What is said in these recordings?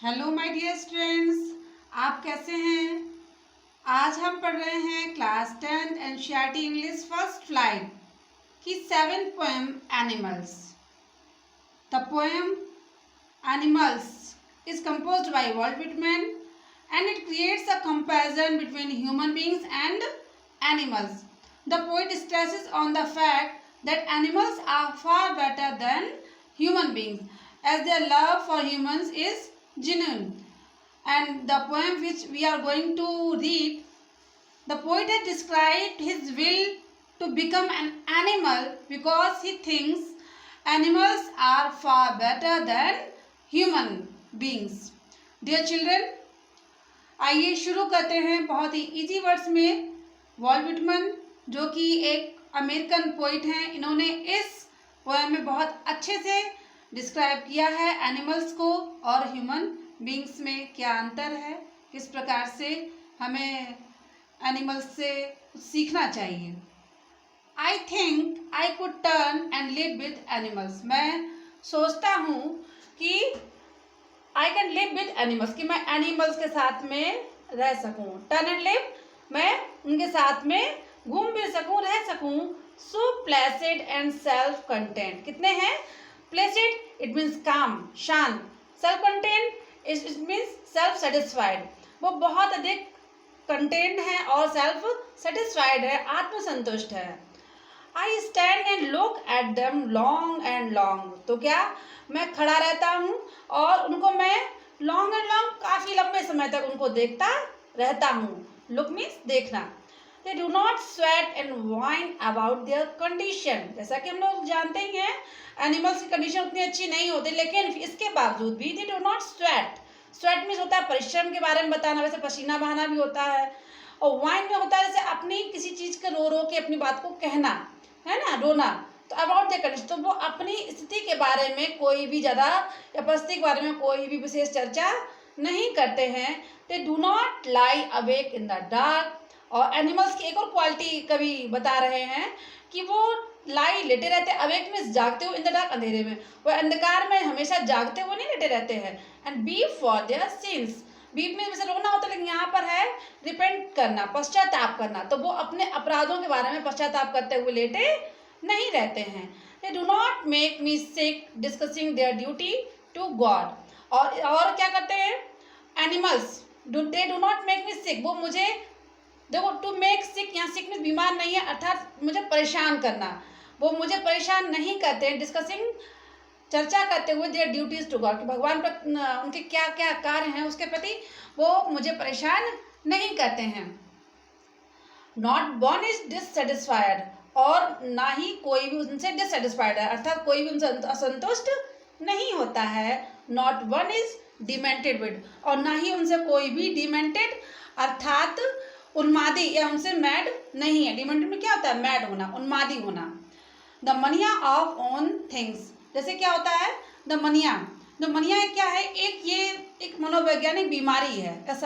Hello my dear students, आप कैसे हैं। आज हम पढ़ रहे हैं class 10 NCERT English first flight की 7th poem animals. The poem animals is composed by Walt Whitman and it creates a comparison between human beings and animals. The poet stresses on the fact that animals are far better than human beings as their love for humans is genuine. And the poem which we are going to read, the poet has described his will to become an animal because he thinks animals are far better than human beings. Dear children, आइए शुरू करते हैं बहुत ही easy words में। Vault Whitman जो कि एक American poet हैं, इन्होंने इस पोएम में बहुत अच्छे से डिस्क्राइब किया है एनिमल्स को और ह्यूमन बींग्स में क्या अंतर है, किस प्रकार से हमें एनिमल्स से सीखना चाहिए। I think I could turn and live with animals. मैं सोचता हूँ कि I can live with animals, कि मैं एनिमल्स के साथ में रह सकूँ। टर्न एंड लिव, मैं उनके साथ में घूम फिर सकूँ, रह सकूँ। सो प्लेसिड एंड सेल्फ कंटेंट, कितने हैं? प्लेसिड इट मीन्स काम, शांत। Self content it means self satisfied, वो बहुत अधिक कंटेंट है और सेल्फ सेटिस्फाइड है, आत्मसंतुष्ट है। I stand and look at them long and long, तो क्या मैं खड़ा रहता हूँ और उनको मैं लॉन्ग एंड लॉन्ग, काफ़ी लंबे समय तक उनको देखता रहता हूँ। लुक मीन्स देखना। दे do not sweat and wine about their condition, जैसा कि हम लोग जानते ही हैं एनिमल्स की कंडीशन उतनी अच्छी नहीं होती, लेकिन इसके बावजूद भी दे do not sweat. Sweat means होता है परिश्रम के बारे में बताना, वैसे पसीना बहाना भी होता है। और वाइन में होता है जैसे अपनी किसी चीज़ के रो के अपनी बात को कहना, है ना, रोना। तो अबाउट द कंडीशन, तो वो अपनी स्थिति के बारे में कोई भी ज़्यादा या परिस्थिति के बारे में कोई भी विशेष चर्चा नहीं करते हैं। They do not lie awake in the dark. और एनिमल्स की एक और क्वालिटी कभी बता रहे हैं कि वो लाई लेटे रहते हैं, अवेक में जागते हुए, इन द डार्क अंधेरे में, वो अंधकार में हमेशा जागते हुए नहीं लेटे रहते हैं। And beep for their since, beep में वैसे रोना होता है लेकिन यहाँ पर है रिपेंट करना, पश्चाताप करना, तो वो अपने अपराधों के बारे में पश्चाताप करते हुए लेटे नहीं रहते हैं। They do not make me sick discussing their duty to God. और क्या करते हैं animals? They do not make me sick, वो मुझे, देखो टू मेक सिक, यहाँ सिक में बीमार नहीं है, अर्थात मुझे परेशान करना, वो मुझे परेशान नहीं करते हैं। डिस्कसिंग, चर्चा करते हुए देयर ड्यूटीज टू गॉड, भगवान पर उनके क्या क्या कार्य हैं उसके प्रति वो मुझे परेशान नहीं करते हैं। नॉट वन इज डिससेटिस्फाइड, और ना ही कोई भी उनसे डिससेटिस्फाइड है, अर्थात कोई भी उनसे असंतुष्ट नहीं होता है। Not one is demented with, और ना ही उनसे कोई भी डिमेंटेड अर्थात उन्मादी या उनसे मैड नहीं है। डिमेंटेड में क्या होता है? मैड होना, उन्मादी होना। The mania of own things, जैसे क्या होता है द मनिया, द मनिया क्या है? ये एक मनोवैज्ञानिक बीमारी है,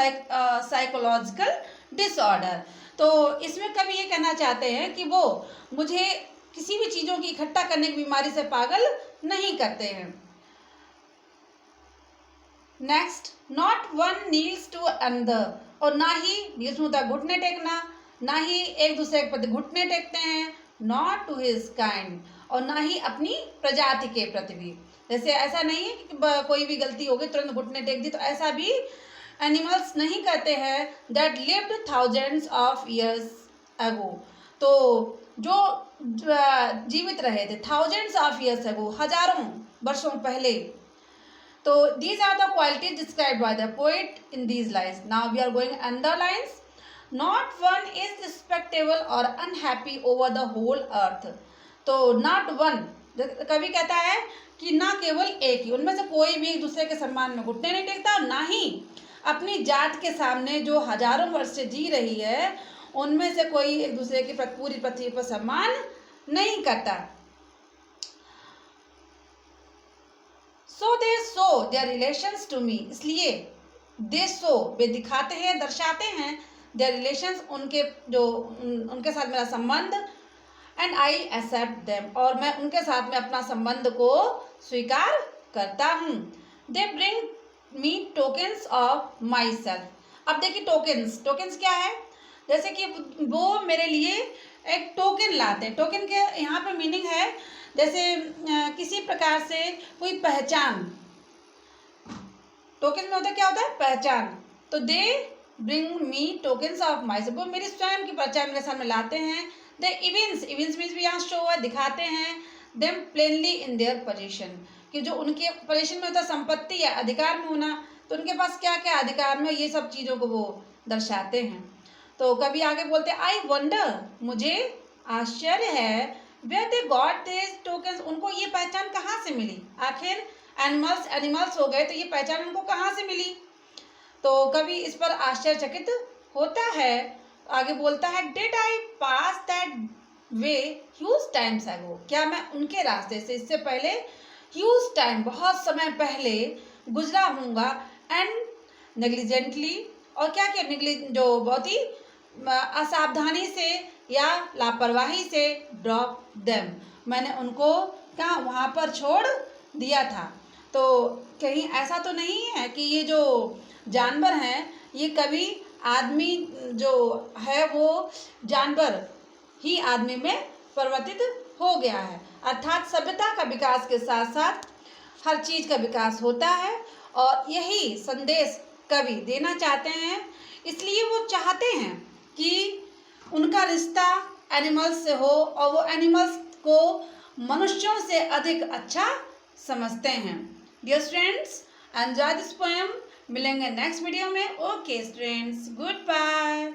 साइकोलॉजिकल डिसऑर्डर। तो इसमें कभी ये कहना चाहते हैं कि वो मुझे किसी भी चीज़ों की इकट्ठा करने की बीमारी से पागल नहीं करते हैं। Next, not one kneels to another, और ना ही नील्स होता है घुटने टेकना, ना ही एक दूसरे के प्रति घुटने टेकते हैं। नॉट टू हिज काइंड, और ना ही अपनी प्रजाति के प्रति भी। जैसे ऐसा नहीं है कि कोई भी गलती हो गई तुरंत घुटने टेक दी, तो ऐसा भी एनिमल्स नहीं करते हैं। That lived thousands of years ago, तो जो जीवित रहे थे थाउजेंड्स ऑफ ईयर्स अगो, हजारों वर्षों पहले। तो these are the qualities described by the poet in these lines. Now we are going under lines. Not one is respectable or unhappy over the whole earth. तो not one, कवि कहता है कि ना केवल एक ही, उनमें से कोई भी एक दूसरे के सम्मान में घुटने नहीं टेकता, और ना ही अपनी जात के सामने जो हजारों वर्ष से जी रही है उनमें से कोई एक दूसरे की पूरी पृथ्वी पर सम्मान नहीं करता। So they show their relations to me, इसलिए दे शो, वे दिखाते हैं, दर्शाते हैं, देयर रिलेशंस, उनके जो उनके साथ मेरा संबंध। एंड आई एक्सेप्ट देम, और मैं उनके साथ में अपना संबंध को स्वीकार करता हूँ। They bring me to tokens of myself. अब देखिए टोकन्स, टोकन्स क्या है, जैसे कि वो मेरे लिए एक टोकन लाते हैं। टोकन के यहाँ पे मीनिंग है जैसे किसी प्रकार से कोई पहचान, टोकन में होता क्या होता है, पहचान। तो दे bring me tokens of my self, वो मेरी स्वयं की पहचान मेरे सामने लाते हैं। दे इवेंट्स, इवेंट्स मीन्स भी यहाँ शो है, दिखाते हैं। Them plainly in their position, कि जो उनके पोजीशन में होता है, संपत्ति या अधिकार में होना, तो उनके पास क्या क्या अधिकार में, ये सब चीज़ों को वो दर्शाते हैं। तो कभी आगे बोलते हैं आई वंडर, मुझे आश्चर्य है, where they got this tokens, उनको ये पहचान कहाँ से मिली। आखिर एनिमल्स एनिमल्स हो गए तो ये पहचान उनको कहाँ से मिली। तो कभी इस पर आश्चर्यचकित होता है। आगे बोलता है did I pass that way huge times ago, क्या मैं उनके रास्ते से इससे पहले ह्यूज टाइम, बहुत समय पहले गुजरा हूँगा। एंड नेग्लिजेंटली, और क्या क्या जो बहुत ही असावधानी से या लापरवाही से ड्रॉप देम, मैंने उनको क्या वहाँ पर छोड़ दिया था। तो कहीं ऐसा तो नहीं है कि ये जो जानवर हैं ये कभी आदमी जो है वो जानवर ही आदमी में परिवर्तित हो गया है। अर्थात सभ्यता का विकास के साथ साथ हर चीज़ का विकास होता है, और यही संदेश कवि देना चाहते हैं। इसलिए वो चाहते हैं कि उनका रिश्ता एनिमल्स से हो और वो एनिमल्स को मनुष्यों से अधिक अच्छा समझते हैं। Dear students, enjoy this poem. मिलेंगे नेक्स्ट वीडियो में। Okay students, good bye.